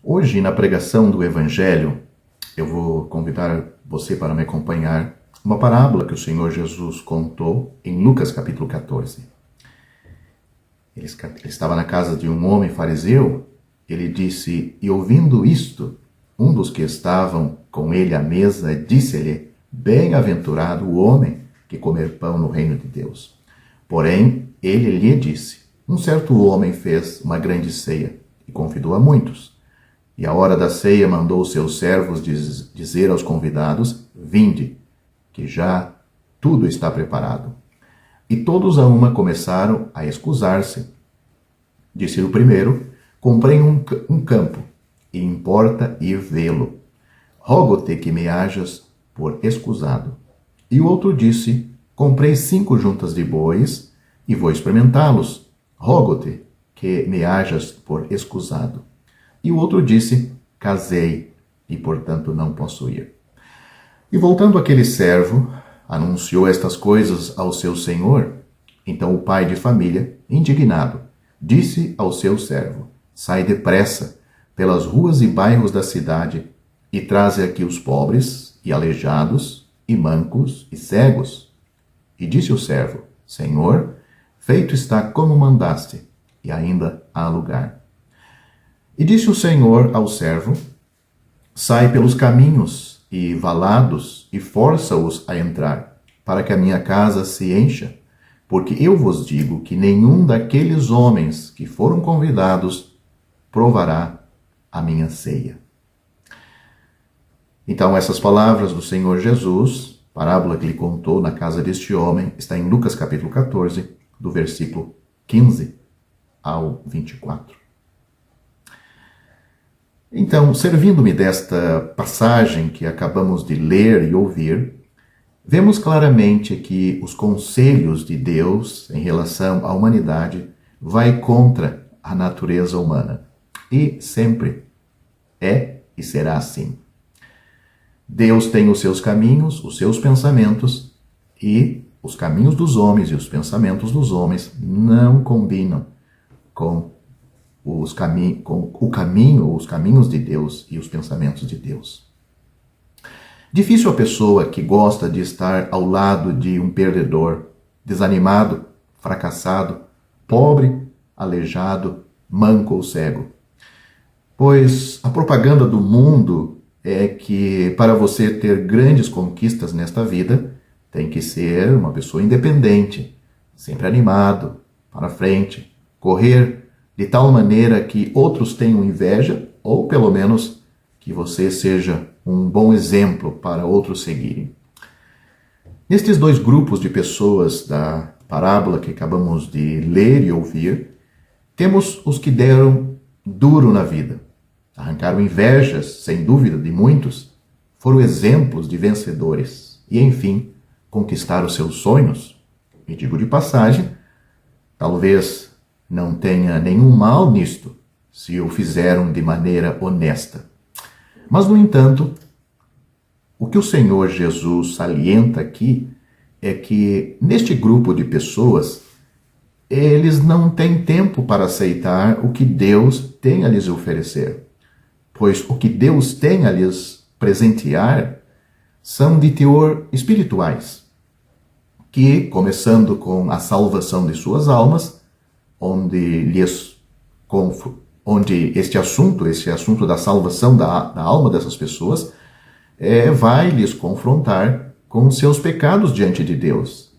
Hoje, na pregação do Evangelho, eu vou convidar você para me acompanhar uma parábola que o Senhor Jesus contou em Lucas capítulo 14. Ele estava na casa de um homem fariseu. Ele disse, e ouvindo isto, um dos que estavam com ele à mesa disse-lhe, bem-aventurado o homem que comer pão no reino de Deus. Porém, ele lhe disse, um certo homem fez uma grande ceia e convidou a muitos. E à hora da ceia mandou seus servos dizer aos convidados, vinde, que já tudo está preparado. E todos a uma começaram a excusar-se. Disse o primeiro, comprei um campo, e importa ir vê-lo. Rogo-te que me hajas por escusado. E o outro disse, comprei 5 juntas de bois, e vou experimentá-los. Rogo-te que me hajas por escusado. E o outro disse, casei, e portanto não posso ir. E voltando aquele servo, anunciou estas coisas ao seu senhor. Então o pai de família, indignado, disse ao seu servo, sai depressa pelas ruas e bairros da cidade e traze aqui os pobres e aleijados e mancos e cegos. E disse o servo, Senhor, feito está como mandaste, e ainda há lugar. E disse o Senhor ao servo, sai pelos caminhos e valados e força-os a entrar, para que a minha casa se encha, porque eu vos digo que nenhum daqueles homens que foram convidados provará a minha ceia. Então, essas palavras do Senhor Jesus, parábola que ele contou na casa deste homem, está em Lucas capítulo 14, do versículo 15 ao 24. Então, servindo-me desta passagem que acabamos de ler e ouvir, vemos claramente que os conselhos de Deus em relação à humanidade vai contra a natureza humana. E sempre é e será assim. Deus tem os seus caminhos, os seus pensamentos, e os caminhos dos homens e os pensamentos dos homens não combinam com os caminhos de Deus e os pensamentos de Deus. Difícil a pessoa que gosta de estar ao lado de um perdedor, desanimado, fracassado, pobre, aleijado, manco ou cego. Pois a propaganda do mundo é que para você ter grandes conquistas nesta vida, tem que ser uma pessoa independente, sempre animado, para frente, correr de tal maneira que outros tenham inveja, ou pelo menos que você seja um bom exemplo para outros seguirem. Nestes 2 grupos de pessoas da parábola que acabamos de ler e ouvir, temos os que deram duro na vida, arrancaram invejas, sem dúvida, de muitos, foram exemplos de vencedores e, enfim, conquistaram seus sonhos. E digo de passagem, talvez não tenha nenhum mal nisto, se o fizeram de maneira honesta. Mas, no entanto, o que o Senhor Jesus salienta aqui é que, neste grupo de pessoas, eles não têm tempo para aceitar o que Deus tem a lhes oferecer, pois o que Deus tem a lhes presentear são de teor espirituais, que, começando com a salvação de suas almas, onde este assunto da salvação da alma dessas pessoas vai lhes confrontar com seus pecados diante de Deus.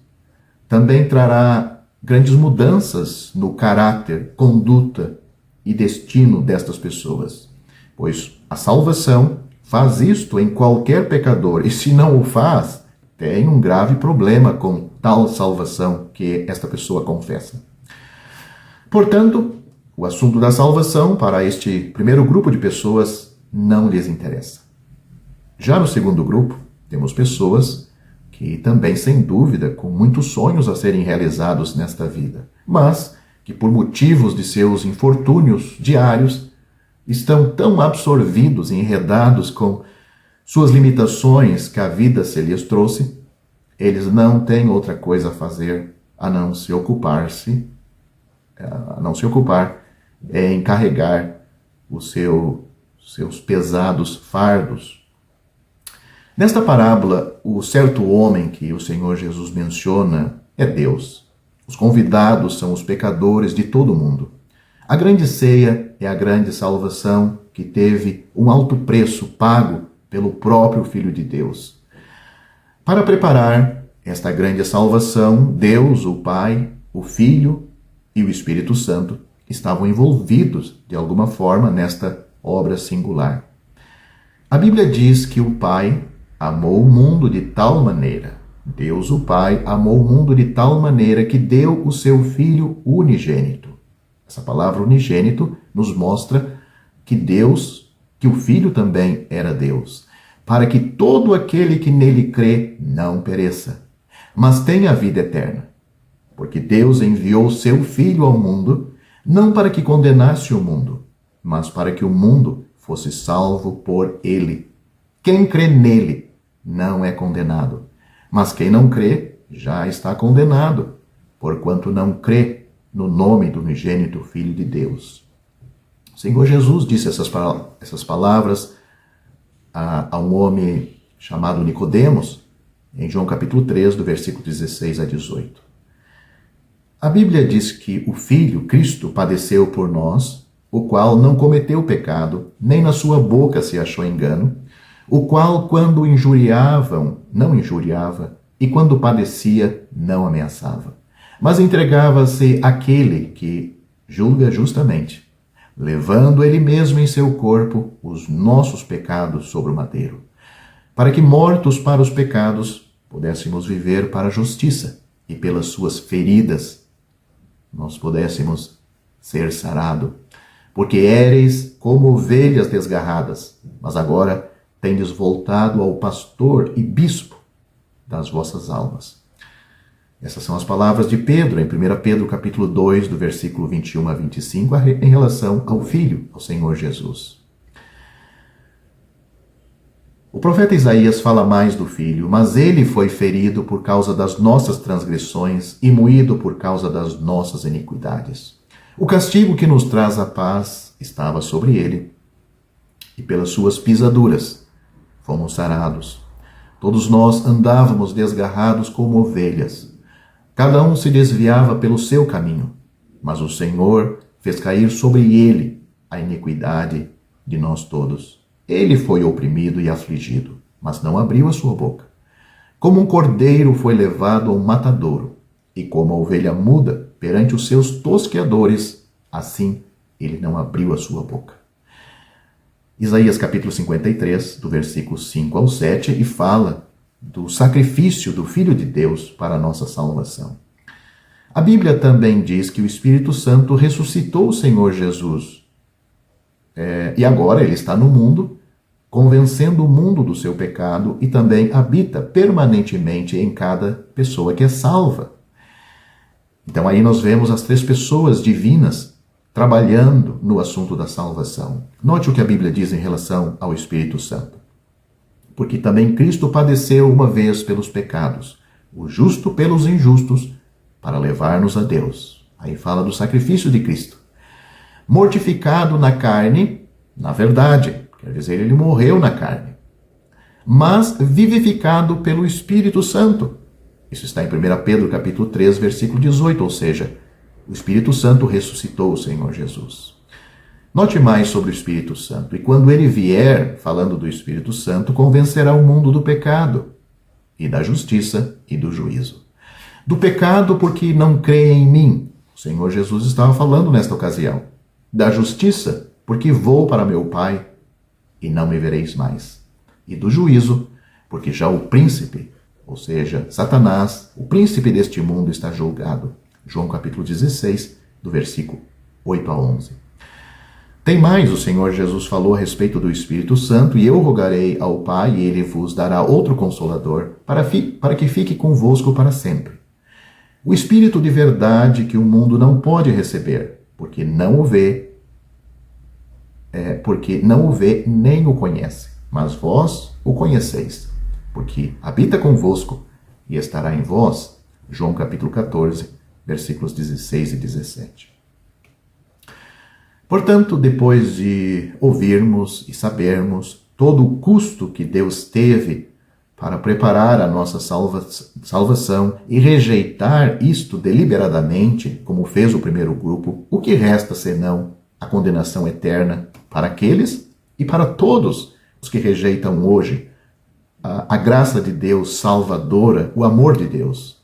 Também trará grandes mudanças no caráter, conduta e destino destas pessoas, pois a salvação faz isto em qualquer pecador, e se não o faz, tem um grave problema com tal salvação que esta pessoa confessa. Portanto, o assunto da salvação para este primeiro grupo de pessoas não lhes interessa. Já no segundo grupo, temos pessoas que também, sem dúvida, com muitos sonhos a serem realizados nesta vida, mas que por motivos de seus infortúnios diários estão tão absorvidos e enredados com suas limitações que a vida se lhes trouxe, eles não têm outra coisa a fazer a não se ocupar em carregar o seu seus pesados fardos. Nesta parábola, o certo homem que o Senhor Jesus menciona é Deus. Os convidados são os pecadores de todo o mundo. A grande ceia é a grande salvação que teve um alto preço pago pelo próprio Filho de Deus. Para preparar esta grande salvação, Deus, o Pai, o Filho e o Espírito Santo estavam envolvidos de alguma forma nesta obra singular. A Bíblia diz que o Pai amou o mundo de tal maneira, Deus, o Pai, amou o mundo de tal maneira que deu o seu Filho unigênito. Essa palavra unigênito nos mostra que Deus, que o Filho também era Deus, para que todo aquele que nele crê não pereça, mas tenha a vida eterna. Porque Deus enviou o seu Filho ao mundo, não para que condenasse o mundo, mas para que o mundo fosse salvo por ele. Quem crê nele não é condenado, mas quem não crê já está condenado, porquanto não crê no nome do unigênito Filho de Deus. O Senhor Jesus disse essas palavras a um homem chamado Nicodemos, em João capítulo 3, do versículo 16 a 18. A Bíblia diz que o Filho, Cristo, padeceu por nós, o qual não cometeu pecado, nem na sua boca se achou engano, o qual, quando injuriavam, não injuriava, e quando padecia, não ameaçava, mas entregava-se àquele que julga justamente, levando ele mesmo em seu corpo os nossos pecados sobre o madeiro, para que, mortos para os pecados, pudéssemos viver para a justiça, e pelas suas feridas nós pudéssemos ser sarados. Porque éreis como ovelhas desgarradas, mas agora tendes voltado ao pastor e bispo das vossas almas. Essas são as palavras de Pedro, em 1 Pedro capítulo 2, do versículo 21 a 25, em relação ao Filho, ao Senhor Jesus. O profeta Isaías fala mais do Filho, mas ele foi ferido por causa das nossas transgressões e moído por causa das nossas iniquidades. O castigo que nos traz a paz estava sobre ele, e pelas suas pisaduras fomos sarados. Todos nós andávamos desgarrados como ovelhas. Cada um se desviava pelo seu caminho, mas o Senhor fez cair sobre ele a iniquidade de nós todos. Ele foi oprimido e afligido, mas não abriu a sua boca. Como um cordeiro foi levado ao matadouro, e como a ovelha muda perante os seus tosqueadores, assim ele não abriu a sua boca. Isaías capítulo 53, do versículo 5 ao 7, e fala do sacrifício do Filho de Deus para a nossa salvação. A Bíblia também diz que o Espírito Santo ressuscitou o Senhor Jesus. E agora ele está no mundo, convencendo o mundo do seu pecado e também habita permanentemente em cada pessoa que é salva. Então aí nós vemos as três pessoas divinas trabalhando no assunto da salvação. Note o que a Bíblia diz em relação ao Espírito Santo. Porque também Cristo padeceu uma vez pelos pecados, o justo pelos injustos, para levar-nos a Deus. Aí fala do sacrifício de Cristo. Mortificado na carne, na verdade, quer dizer, ele morreu na carne, mas vivificado pelo Espírito Santo. Isso está em 1 Pedro capítulo 3, versículo 18, ou seja, o Espírito Santo ressuscitou o Senhor Jesus. Note mais sobre o Espírito Santo. E quando ele vier, falando do Espírito Santo, convencerá o mundo do pecado, e da justiça e do juízo. Do pecado porque não crê em mim. O Senhor Jesus estava falando nesta ocasião. Da justiça porque vou para meu Pai e não me vereis mais. E do juízo porque já o príncipe, ou seja, Satanás, o príncipe deste mundo, está julgado. João capítulo 16, do versículo 8 a 11. Tem mais, o Senhor Jesus falou a respeito do Espírito Santo, e eu rogarei ao Pai, e ele vos dará outro Consolador, para que fique convosco para sempre. O Espírito de verdade que o mundo não pode receber, porque não o vê nem o conhece, mas vós o conheceis, porque habita convosco e estará em vós. João capítulo 14, versículos 16 e 17. Portanto, depois de ouvirmos e sabermos todo o custo que Deus teve para preparar a nossa salvação e rejeitar isto deliberadamente, como fez o primeiro grupo, o que resta senão a condenação eterna para aqueles e para todos os que rejeitam hoje a graça de Deus salvadora, o amor de Deus?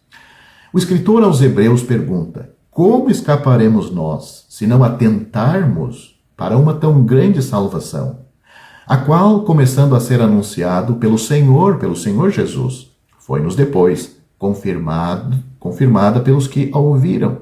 O escritor aos Hebreus pergunta: como escaparemos nós se não atentarmos para uma tão grande salvação, a qual, começando a ser anunciado pelo Senhor Jesus, foi-nos depois confirmada pelos que a ouviram,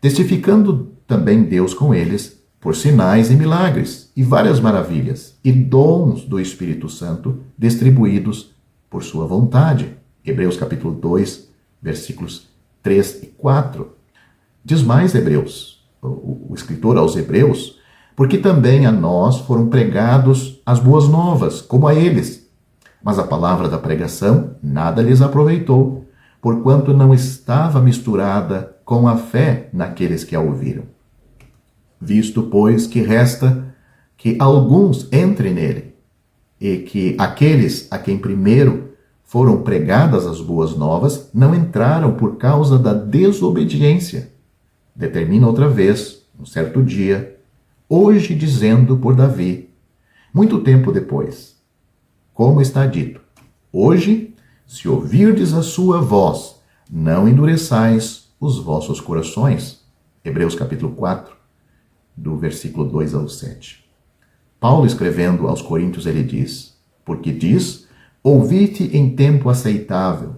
testificando também Deus com eles por sinais e milagres e várias maravilhas e dons do Espírito Santo distribuídos por sua vontade. Hebreus capítulo 2, versículos 3 e 4. Diz mais o escritor aos Hebreus: porque também a nós foram pregados as boas novas, como a eles. Mas a palavra da pregação nada lhes aproveitou, porquanto não estava misturada com a fé naqueles que a ouviram. Visto, pois, que resta que alguns entrem nele, e que aqueles a quem primeiro foram pregadas as boas novas não entraram por causa da desobediência. Determina outra vez, um certo dia, hoje dizendo por Davi, muito tempo depois, como está dito: hoje, se ouvirdes a sua voz, não endureçais os vossos corações. Hebreus capítulo 4, do versículo 2 ao 7. Paulo, escrevendo aos Coríntios, ele diz: porque diz, ouvi-te em tempo aceitável,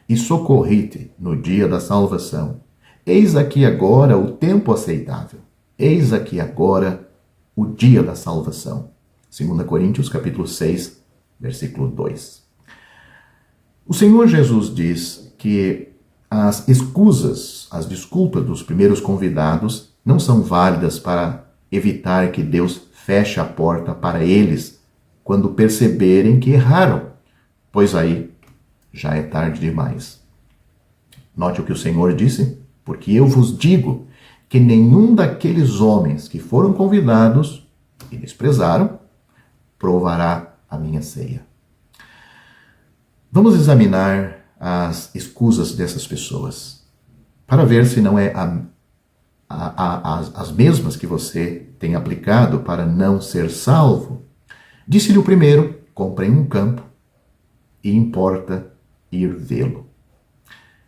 e socorri-te no dia da salvação. Eis aqui agora o tempo aceitável. Eis aqui agora o dia da salvação. 2 Coríntios capítulo 6, versículo 2. O Senhor Jesus diz que as escusas, as desculpas dos primeiros convidados não são válidas para evitar que Deus feche a porta para eles quando perceberem que erraram, pois aí já é tarde demais. Note o que o Senhor disse: porque eu vos digo que nenhum daqueles homens que foram convidados e desprezaram provará a minha ceia. Vamos examinar as escusas dessas pessoas para ver se não é as mesmas que você tem aplicado para não ser salvo. Disse-lhe o primeiro: comprei um campo e importa ir vê-lo.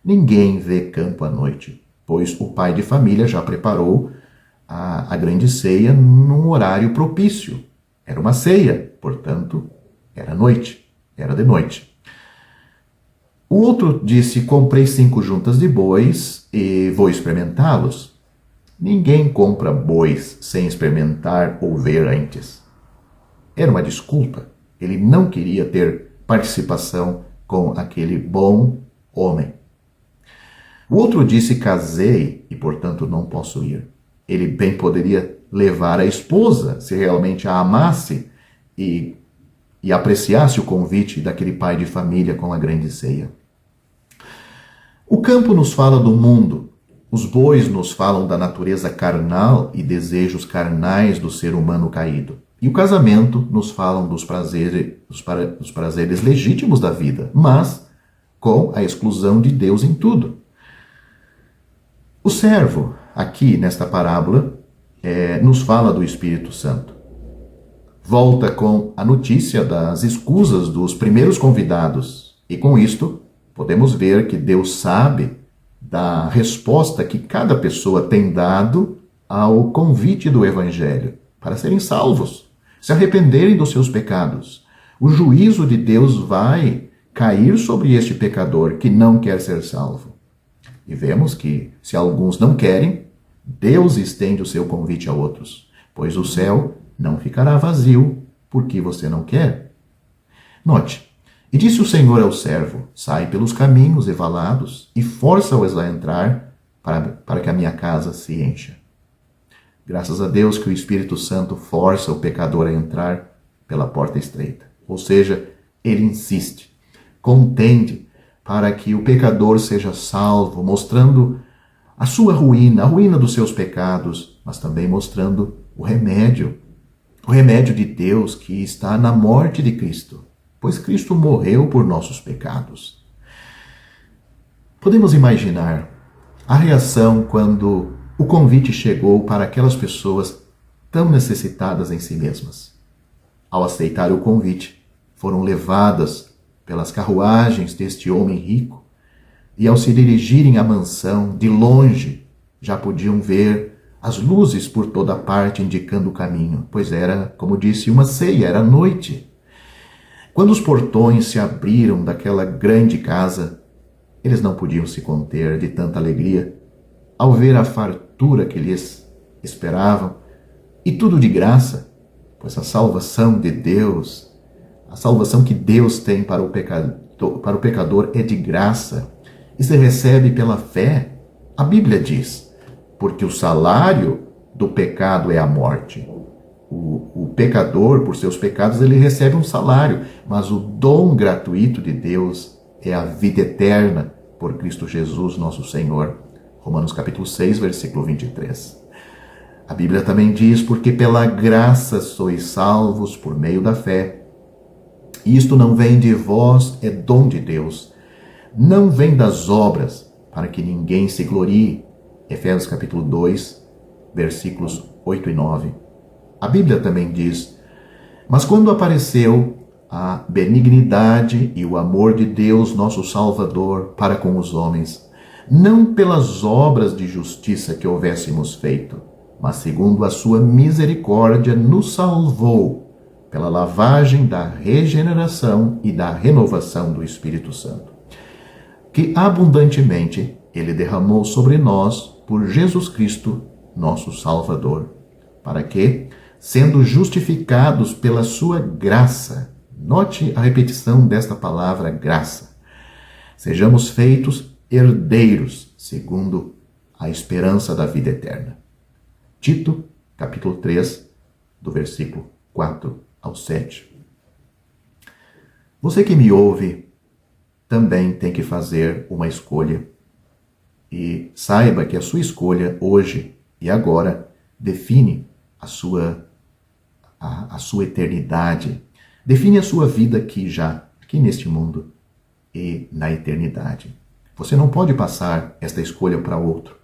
Ninguém vê campo à noite, pois o pai de família já preparou a grande ceia num horário propício. Era uma ceia, portanto, era noite, era de noite. O outro disse: comprei 5 juntas de bois e vou experimentá-los. Ninguém compra bois sem experimentar ou ver antes. Era uma desculpa. Ele não queria ter participação com aquele bom homem. O outro disse: casei e, portanto, não posso ir. Ele bem poderia levar a esposa, se realmente a amasse e apreciasse o convite daquele pai de família com a grande ceia. O campo nos fala do mundo. Os bois nos falam da natureza carnal e desejos carnais do ser humano caído. E o casamento nos falam dos prazeres legítimos da vida, mas com a exclusão de Deus em tudo. O servo, aqui nesta parábola, nos fala do Espírito Santo. Volta com a notícia das escusas dos primeiros convidados. E com isto, podemos ver que Deus sabe da resposta que cada pessoa tem dado ao convite do Evangelho para serem salvos, se arrependerem dos seus pecados. O juízo de Deus vai cair sobre este pecador que não quer ser salvo. E vemos que, se alguns não querem, Deus estende o seu convite a outros, pois o céu não ficará vazio porque você não quer. Note: e disse o Senhor ao servo: sai pelos caminhos e valados e força-os a entrar para que a minha casa se encha. Graças a Deus que o Espírito Santo força o pecador a entrar pela porta estreita. Ou seja, ele insiste, contende para que o pecador seja salvo, mostrando a sua ruína, a ruína dos seus pecados, mas também mostrando o remédio de Deus que está na morte de Cristo, pois Cristo morreu por nossos pecados. Podemos imaginar a reação quando o convite chegou para aquelas pessoas tão necessitadas em si mesmas. Ao aceitar o convite, foram levadas pelas carruagens deste homem rico e, ao se dirigirem à mansão, de longe já podiam ver as luzes por toda parte indicando o caminho, pois era, como disse, uma ceia, era noite. Quando os portões se abriram daquela grande casa, eles não podiam se conter de tanta alegria ao ver a fartura que lhes esperavam, e tudo de graça, pois a salvação de Deus, a salvação que Deus tem para o pecador é de graça e se recebe pela fé. A Bíblia diz, porque o salário do pecado é a morte. O pecador, por seus pecados, ele recebe um salário, mas o dom gratuito de Deus é a vida eterna por Cristo Jesus, nosso Senhor. Romanos capítulo 6, versículo 23. A Bíblia também diz, porque pela graça sois salvos por meio da fé. Isto não vem de vós, é dom de Deus. Não vem das obras, para que ninguém se glorie. Efésios capítulo 2, versículos 8 e 9. A Bíblia também diz, mas quando apareceu a benignidade e o amor de Deus, nosso Salvador, para com os homens, não pelas obras de justiça que houvéssemos feito, mas segundo a sua misericórdia nos salvou, pela lavagem da regeneração e da renovação do Espírito Santo, que abundantemente ele derramou sobre nós por Jesus Cristo, nosso Salvador, para que, sendo justificados pela sua graça, note a repetição desta palavra graça, sejamos feitos herdeiros, segundo a esperança da vida eterna. Tito, capítulo 3, do versículo 4 ao 7. Você que me ouve também tem que fazer uma escolha. E saiba que a sua escolha hoje e agora define a sua eternidade. Define a sua vida aqui neste mundo e na eternidade. Você não pode passar esta escolha para outro.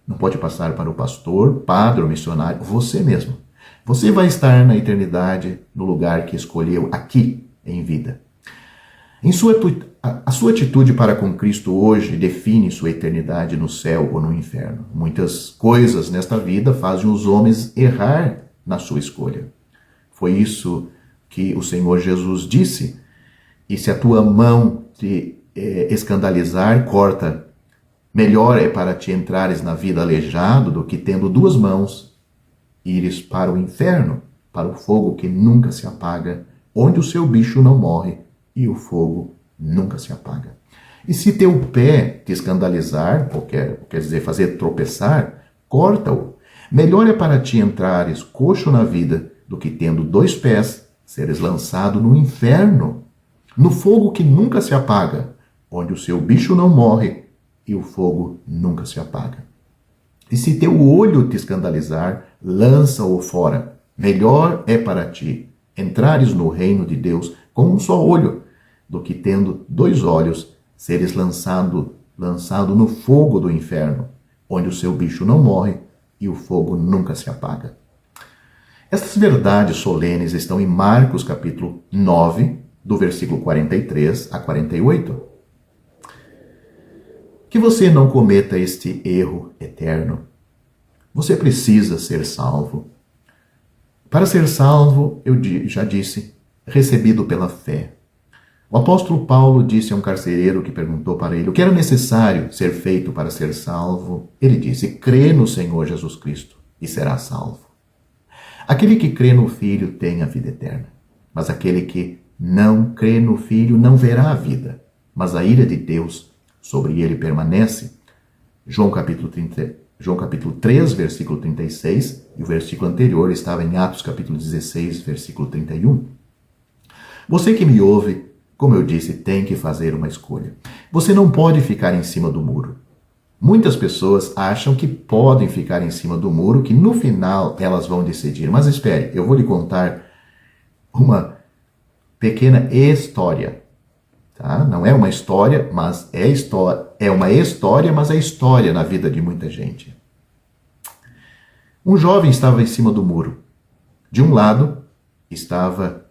Não pode passar para o pastor, padre ou missionário, você mesmo. Você vai estar na eternidade no lugar que escolheu aqui em vida. A sua atitude para com Cristo hoje define sua eternidade no céu ou no inferno. Muitas coisas nesta vida fazem os homens errar na sua escolha. Foi isso que o Senhor Jesus disse. E se a tua mão te escandalizar, corta. Melhor é para ti entrares na vida aleijado do que tendo duas mãos ires para o inferno, para o fogo que nunca se apaga, onde o seu bicho não morre e o fogo nunca se apaga. E se teu pé te escandalizar, ou quer dizer fazer tropeçar, corta-o. Melhor é para ti entrares coxo na vida do que tendo dois pés seres lançado no inferno, no fogo que nunca se apaga, onde o seu bicho não morre e o fogo nunca se apaga. E se teu olho te escandalizar, lança-o fora. Melhor é para ti entrares no reino de Deus com um só olho, do que tendo dois olhos, seres lançado no fogo do inferno, onde o seu bicho não morre e o fogo nunca se apaga. Estas verdades solenes estão em Marcos capítulo 9, do versículo 43 a 48. Que você não cometa este erro eterno. Você precisa ser salvo. Para ser salvo, eu já disse, recebido pela fé. O apóstolo Paulo disse a um carcereiro que perguntou para ele o que era necessário ser feito para ser salvo. Ele disse, crê no Senhor Jesus Cristo e será salvo. Aquele que crê no Filho tem a vida eterna, mas aquele que não crê no Filho não verá a vida, mas a ira de Deus sobre ele permanece. João capítulo 3, versículo 36, e o versículo anterior estava em Atos capítulo 16, versículo 31. Você que me ouve, como eu disse, tem que fazer uma escolha. Você não pode ficar em cima do muro. Muitas pessoas acham que podem ficar em cima do muro, que no final elas vão decidir. Mas espere, eu vou lhe contar uma pequena história. Tá? Não é uma história, mas é história. É uma história, mas é história na vida de muita gente. Um jovem estava em cima do muro. De um lado estava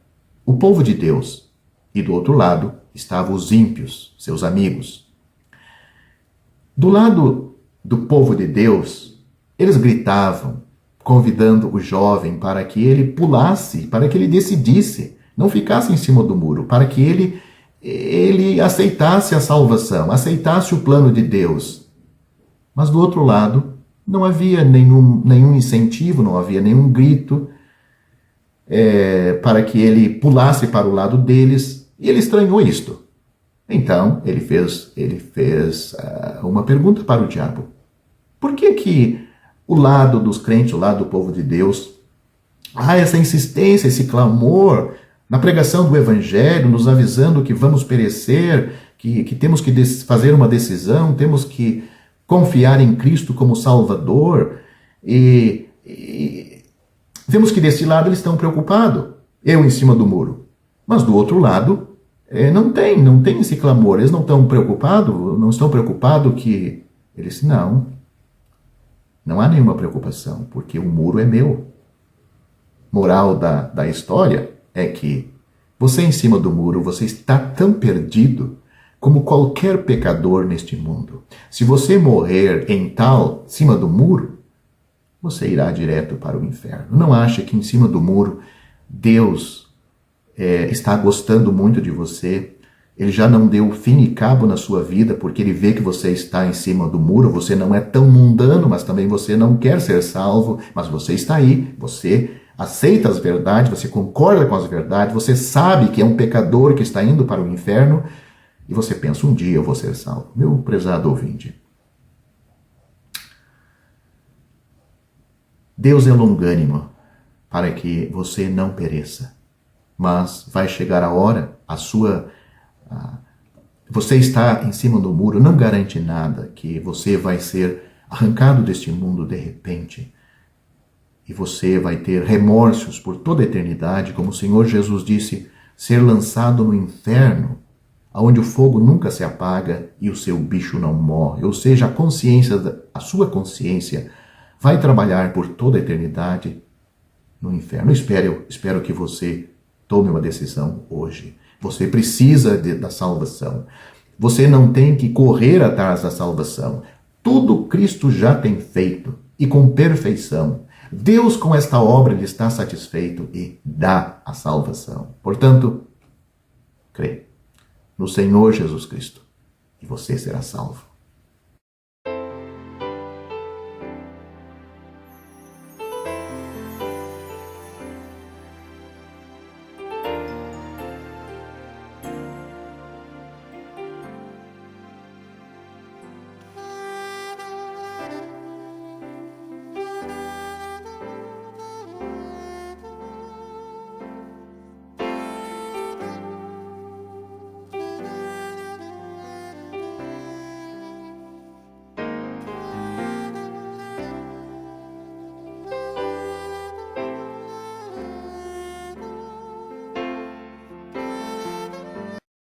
o povo de Deus e do outro lado estavam os ímpios, seus amigos. Do lado do povo de Deus, eles gritavam, convidando o jovem para que ele pulasse, para que ele decidisse, não ficasse em cima do muro, para que ele aceitasse a salvação, aceitasse o plano de Deus. Mas do outro lado, não havia nenhum incentivo, não havia nenhum grito para que ele pulasse para o lado deles, e ele estranhou isto. Então, ele fez uma pergunta para o diabo. Por que o lado dos crentes, o lado do povo de Deus, há essa insistência, esse clamor na pregação do Evangelho, nos avisando que vamos perecer, que temos que fazer uma decisão, temos que confiar em Cristo como Salvador, e vemos que desse lado eles estão preocupados, eu em cima do muro. Mas do outro lado, não tem esse clamor, eles não estão preocupados que... Eles não há nenhuma preocupação, porque o muro é meu. Moral da história é que você em cima do muro, você está tão perdido como qualquer pecador neste mundo. Se você morrer cima do muro, você irá direto para o inferno. Não ache que em cima do muro Deus está gostando muito de você. Ele já não deu fim e cabo na sua vida porque ele vê que você está em cima do muro. Você não é tão mundano, mas também você não quer ser salvo. Mas você está aí, você aceita as verdades, você concorda com as verdades, você sabe que é um pecador que está indo para o inferno e você pensa, um dia eu vou ser salvo. Meu prezado ouvinte, Deus é longânimo para que você não pereça, mas vai chegar a hora, você está em cima do muro, não garante nada que você vai ser arrancado deste mundo de repente. E você vai ter remorsos por toda a eternidade, como o Senhor Jesus disse, ser lançado no inferno, onde o fogo nunca se apaga e o seu bicho não morre. Ou seja, a sua consciência vai trabalhar por toda a eternidade no inferno. Espero que você tome uma decisão hoje. Você precisa da salvação. Você não tem que correr atrás da salvação. Tudo Cristo já tem feito e com perfeição. Deus com esta obra lhe está satisfeito e dá a salvação. Portanto, crê no Senhor Jesus Cristo e você será salvo.